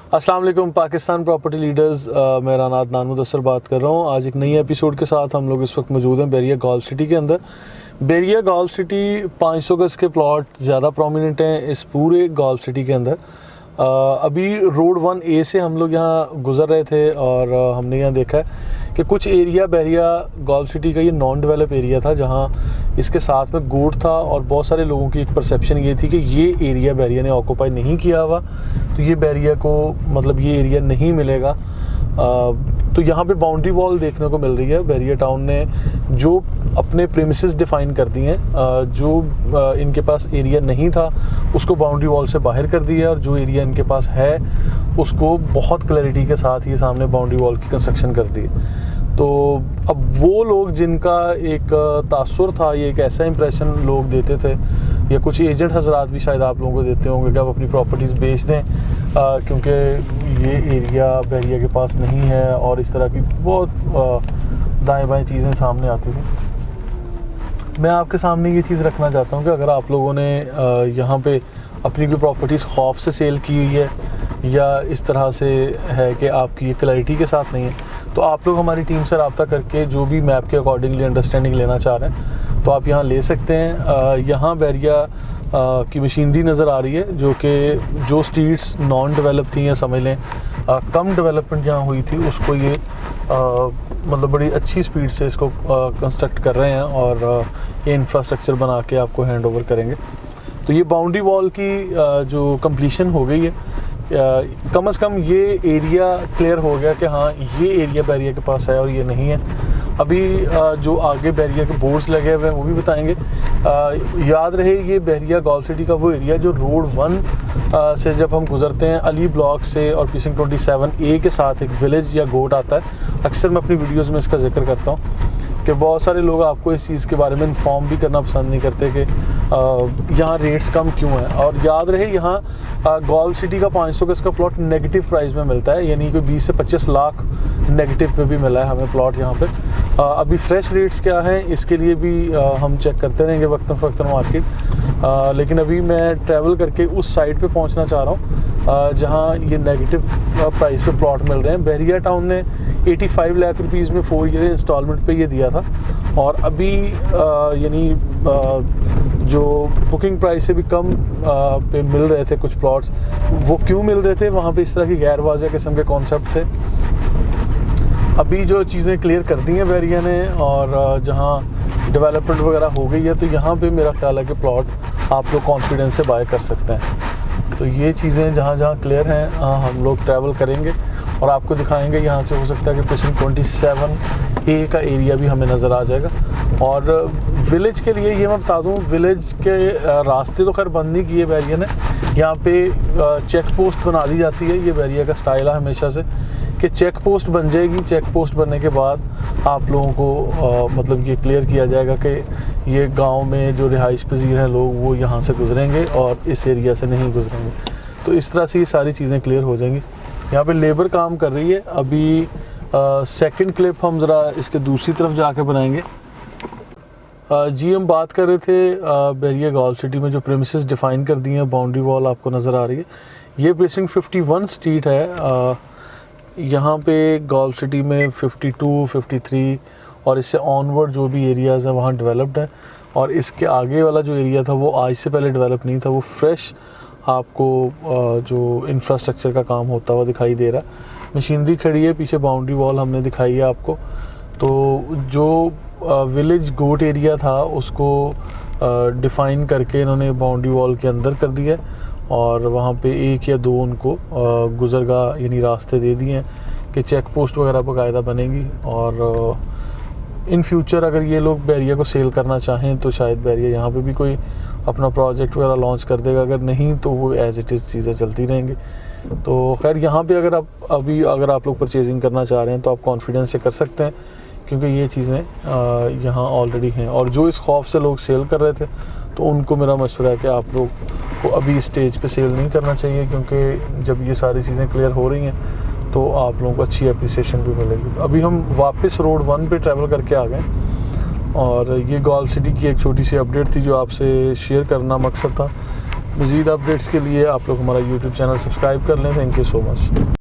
अस्सलाम वालेकुम Pakistan property leaders, मैं रानात नान मुदस्सर बात कर रहा हूँ। आज एक नई एपिसोड के साथ हम लोग इस वक्त मौजूद हैं बैरिया गोल्फ सिटी के अंदर। बैरिया गोल्फ सिटी 500 गज़ के प्लॉट ज़्यादा प्रोमिनेंट हैं इस पूरे गोल्फ सिटी के अंदर। अभी रोड 1A से हम लोग यहाँ गुज़र रहे थे और हमने यहाँ देखा है कि कुछ एरिया बैरिया गोल्फ सिटी का ये नॉन डेवलप एरिया था, जहाँ इसके साथ में गोट था और बहुत सारे लोगों की एक परसेप्शन ये थी कि ये एरिया बैरिया ने ऑक्यूपाई नहीं किया हुआ, तो ये बैरिया को मतलब ये एरिया नहीं मिलेगा। तो यहाँ पे बाउंड्री वॉल देखने को मिल रही है। बैरिया टाउन ने जो अपने प्रीमिसेस डिफ़ाइन कर दिए हैं, जो इनके पास एरिया नहीं था उसको बाउंड्री वॉल से बाहर कर दिया, और जो एरिया इनके पास है उसको बहुत क्लैरिटी के साथ ये सामने बाउंड्री वॉल की कंस्ट्रक्शन कर दी। तो अब वो लोग जिनका एक तासुर था, ये एक ऐसा इंप्रेशन लोग देते थे, या कुछ एजेंट हजरात भी शायद आप लोगों को देते होंगे कि आप अपनी प्रॉपर्टीज़ बेच दें क्योंकि ये एरिया बैरिया के पास नहीं है, और इस तरह की बहुत दाएं बाएं चीज़ें सामने आती थी। मैं आपके सामने ये चीज़ रखना चाहता हूँ कि अगर आप लोगों ने यहाँ पे अपनी कोई प्रॉपर्टीज़ खौफ से सेल की हुई है, या इस तरह से है कि आपकी ये क्लैरिटी के साथ नहीं है, तो आप लोग हमारी टीम से रब्ता करके जो भी मैप के अकॉर्डिंगली अंडरस्टैंडिंग लेना चाह रहे हैं तो आप यहाँ ले सकते हैं। यहाँ बैरिया की मशीनरी नज़र आ रही है, जो स्ट्रीट्स नॉन डेवलप थी, या समझ लें कम डेवलपमेंट जहाँ हुई थी उसको ये मतलब बड़ी अच्छी स्पीड से इसको कंस्ट्रक्ट कर रहे हैं और ये इंफ्रास्ट्रक्चर बना के आपको हैंड ओवर करेंगे। तो ये बाउंड्री वॉल की जो कंप्लीशन हो गई है, कम से कम ये एरिया क्लियर हो गया कि हाँ ये एरिया बैरिया के पास है और ये नहीं है। अभी जो आगे बैरिया के बोर्ड्स लगे हुए हैं वो भी बताएंगे। याद रहे ये बैरिया गोल्फ सिटी का वो एरिया जो रोड 1 से जब हम गुजरते हैं अली ब्लॉक से और पीसिंग 27A के साथ एक विलेज या गोट आता है। अक्सर मैं अपनी वीडियोज़ में इसका जिक्र करता हूँ कि बहुत सारे लोग आपको इस चीज़ के बारे में इन्फॉर्म भी करना पसंद नहीं करते कि यहाँ रेट्स कम क्यों हैं। और याद रहे यहाँ गोल्फ सिटी का 500 गज़ का प्लॉट नेगेटिव प्राइस में मिलता है, यानी कि 20 से 25 लाख नेगेटिव पे भी मिला है हमें प्लॉट यहाँ पे। अभी फ्रेश रेट्स क्या हैं इसके लिए भी हम चेक करते रहेंगे वक्तन फ़क्तन मार्केट। लेकिन अभी मैं ट्रैवल करके उस साइड पे पहुँचना चाह रहा हूँ जहाँ ये नेगेटिव प्राइस पे प्लॉट मिल रहे हैं। बैरिया टाउन ने 85 लाख रुपीज़ में 4 ईयर इंस्टॉलमेंट पे ये दिया था, और अभी यानी जो बुकिंग प्राइस से भी कम पे मिल रहे थे कुछ प्लॉट्स। वो क्यों मिल रहे थे, वहाँ पे इस तरह की गैर वाज़ेह किस्म के कॉन्सेप्ट थे। अभी जो चीज़ें क्लियर कर दी हैं बैरिया ने, और जहाँ डेवलपमेंट वगैरह हो गई है, तो यहाँ पे मेरा ख्याल है कि प्लॉट आप लोग कॉन्फिडेंस से बाय कर सकते हैं। तो ये चीज़ें जहाँ जहाँ क्लियर हैं हम लोग ट्रैवल करेंगे और आपको दिखाएंगे। यहाँ से हो सकता है कि पीसिंग 27A का एरिया भी हमें नज़र आ जाएगा। और विलेज के लिए ये मैं बता दूँ, विलेज के रास्ते तो खैर बंद नहीं किए बैरिया ने। यहाँ पे चेक पोस्ट बना दी जाती है, ये बैरिया का स्टाइल है हमेशा से कि चेक पोस्ट बन जाएगी। चेक पोस्ट बनने के बाद आप लोगों को मतलब ये क्लियर किया जाएगा कि ये गांव में जो रिहाइश पजीर हैं लोग वो यहाँ से गुजरेंगे और इस एरिया से नहीं गुजरेंगे। तो इस तरह से ये सारी चीज़ें क्लियर हो जाएंगी। यहाँ पे लेबर काम कर रही है। अभी सेकंड क्लिप हम ज़रा इसके दूसरी तरफ जाके बनाएंगे। जी हम बात कर रहे थे बैरिया गोल्फ सिटी में जो प्रीमिसेस डिफ़ाइन कर दिए हैं, बाउंड्री वॉल आपको नज़र आ रही है। ये प्रीसिंग 51 स्ट्रीट है। यहाँ पे गोल्फ सिटी में 52, 53 और इससे ऑनवर्ड जो भी एरियाज़ हैं वहाँ डेवलप्ड है, और इसके आगे वाला जो एरिया था वो आज से पहले डेवलप नहीं था, वो फ्रेश आपको जो इंफ्रास्ट्रक्चर का काम होता हुआ दिखाई दे रहा है। मशीनरी खड़ी है, पीछे बाउंड्री वॉल हमने दिखाई है आपको। तो जो विलेज गोट एरिया था उसको डिफ़ाइन करके इन्होंने बाउंड्री वॉल के अंदर कर दिया है, और वहाँ पे 1 या 2 उनको गुज़रगाह यानी रास्ते दे दिए हैं कि चेक पोस्ट वगैरह बाकायदा बनेगी। और इन फ्यूचर अगर ये लोग बैरिया को सेल करना चाहें तो शायद बैरिया यहाँ पे भी कोई अपना प्रोजेक्ट वगैरह लॉन्च कर देगा, अगर नहीं तो वो एज़ इट इज़ चीज़ें चलती रहेंगी। तो खैर यहाँ पे अगर आप लोग परचेजिंग करना चाह रहे हैं तो आप कॉन्फिडेंस से कर सकते हैं, क्योंकि ये चीज़ें यहाँ ऑलरेडी हैं। और जो इस खौफ से लोग सेल कर रहे थे तो उनको मेरा मशवरा है कि आप लोग को अभी स्टेज पे सेल नहीं करना चाहिए, क्योंकि जब ये सारी चीज़ें क्लियर हो रही हैं तो आप लोगों को अच्छी एप्रिसिएशन भी मिलेगी। अभी हम वापस रोड 1 पे ट्रैवल करके आ गए, और ये गोल्फ सिटी की एक छोटी सी अपडेट थी जो आपसे शेयर करना मकसद था। मज़ीद अपडेट्स के लिए आप लोग हमारा यूट्यूब चैनल सब्सक्राइब कर लें। Thank you so much.